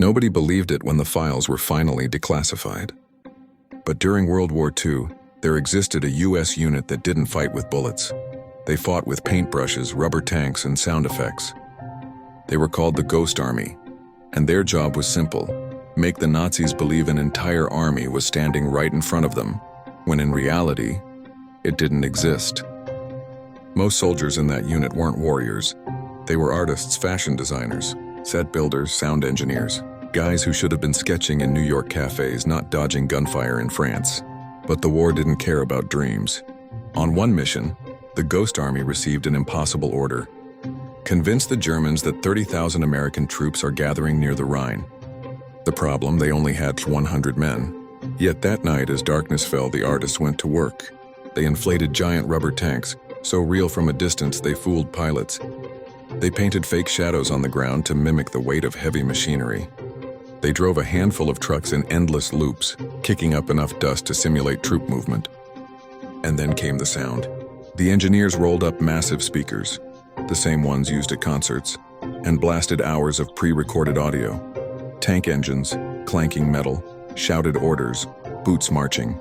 Nobody believed it when the files were finally declassified. But during World War II, there existed a US unit that didn't fight with bullets. They fought with paintbrushes, rubber tanks, and sound effects. They were called the Ghost Army, and their job was simple: make the Nazis believe an entire army was standing right in front of them, when in reality, it didn't exist. Most soldiers in that unit weren't warriors. They were artists, fashion designers, set builders, sound engineers, guys who should have been sketching in New York cafes, not dodging gunfire in France. But the war didn't care about dreams. On one mission, the Ghost Army received an impossible order: convince the Germans that 30,000 American troops are gathering near the Rhine. The problem, they only had 100 men. Yet that night, as darkness fell, the artists went to work. They inflated giant rubber tanks, so real from a distance they fooled pilots. They painted fake shadows on the ground to mimic the weight of heavy machinery. They drove a handful of trucks in endless loops, kicking up enough dust to simulate troop movement. And then came the sound. The engineers rolled up massive speakers, the same ones used at concerts, and blasted hours of pre-recorded audio. Tank engines, clanking metal, shouted orders, boots marching.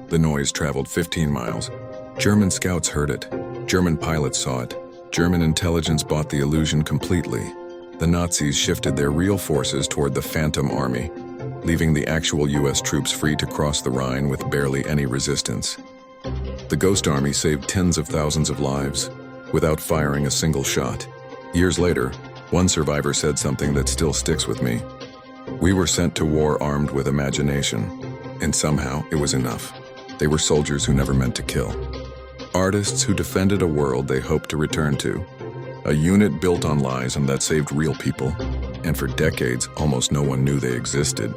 The noise traveled 15 miles. German scouts heard it. German pilots saw it. German intelligence bought the illusion completely. The Nazis shifted their real forces toward the Phantom Army, leaving the actual US troops free to cross the Rhine with barely any resistance. The Ghost Army saved tens of thousands of lives, without firing a single shot. Years later, one survivor said something that still sticks with me. "We were sent to war armed with imagination, and somehow it was enough." They were soldiers who never meant to kill. Artists who defended a world they hoped to return to. A unit built on lies and that saved real people. And for decades, almost no one knew they existed.